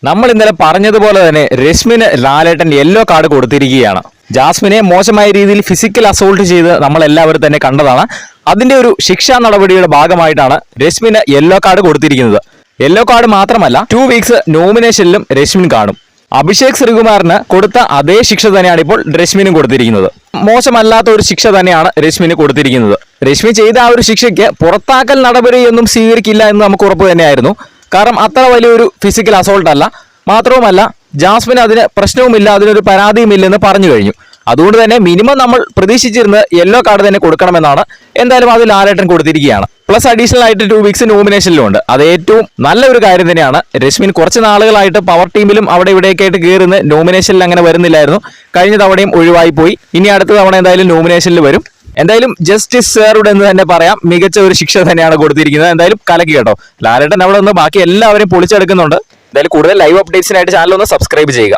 നമ്മൾ ഇന്നലെ പറഞ്ഞതുപോലെ തന്നെ രശ്മിന് ലാലേട്ടൻ യെല്ലോ കാർഡ് കൊടുത്തിരിക്കുകയാണ്. ജാസ്മിനെ മോശമായ രീതിയിൽ ഫിസിക്കൽ അസോൾട്ട് ചെയ്ത് നമ്മൾ എല്ലാവരും തന്നെ കണ്ടതാണ്. അതിന്റെ ഒരു ശിക്ഷാ നടപടിയുടെ ഭാഗമായിട്ടാണ് രശ്മിന് യെല്ലോ കാർഡ് കൊടുത്തിരിക്കുന്നത്. യെല്ലോ കാർഡ് മാത്രമല്ല 2 വീക്സ് നോമിനേഷനിലും രശ്മിൻ കാണും. അഭിഷേക് ശ്രീകുമാറിന് കൊടുത്ത അതേ ശിക്ഷ തന്നെയാണ് ഇപ്പോൾ രശ്മിനും കൊടുത്തിരിക്കുന്നത്. മോശമല്ലാത്ത ഒരു ശിക്ഷ തന്നെയാണ് രശ്മിന് കൊടുത്തിരിക്കുന്നത്. രശ്മി ചെയ്ത ആ ഒരു ശിക്ഷയ്ക്ക് പുറത്താക്കൽ നടപടിയൊന്നും സ്വീകരിക്കില്ല എന്ന് നമുക്ക് ഉറപ്പ് തന്നെയായിരുന്നു. കാരണം അത്ര വലിയൊരു ഫിസിക്കൽ അസോൾട്ട് അല്ല. മാത്രവുമല്ല ജാസ്മിന് അതിന് പ്രശ്നവുമില്ല, അതിനൊരു പരാതിയുമില്ലെന്ന് പറഞ്ഞു കഴിഞ്ഞു. അതുകൊണ്ട് തന്നെ മിനിമം നമ്മൾ പ്രതീക്ഷിച്ചിരുന്നത് യെല്ലോ കാർഡ് തന്നെ കൊടുക്കണമെന്നാണ്. എന്തായാലും അത് ലാലേട്ടൻ കൊടുത്തിരിക്കുകയാണ്. പ്ലസ് അഡീഷണൽ ആയിട്ട് 2 വീക്സ് നോമിനേഷനിലുണ്ട്. അത് ഏറ്റവും നല്ലൊരു കാര്യം തന്നെയാണ്. രശ്മിൻ കുറച്ച് നാളുകളായിട്ട് പവർ ടീമിലും അവിടെ ഇവിടെയൊക്കെ ആയിട്ട് കയറുന്ന നോമിനേഷനിൽ അങ്ങനെ വരുന്നില്ലായിരുന്നു. കഴിഞ്ഞ തവണയും ഒഴിവായി പോയി. ഇനി അടുത്ത തവണ എന്തായാലും നോമിനേഷനിൽ വരും. എന്തായാലും ജസ്റ്റിസ് സെർവ്ഡ് എന്ന് തന്നെ പറയാം. മികച്ച ഒരു ശിക്ഷ തന്നെയാണ് കൊടുത്തിരിക്കുന്നത്. എന്തായാലും കലക്കി കേട്ടോ. ലാലേട്ടൻ അവിടെ നിന്ന് ബാക്കി എല്ലാവരെയും പൊളിച്ചെടുക്കുന്നുണ്ട്. എന്തായാലും കൂടുതൽ ലൈവ് അപ്ഡേറ്റ്സിനായിട്ട് ചാനൽ ഒന്ന് സബ്സ്ക്രൈബ് ചെയ്യുക.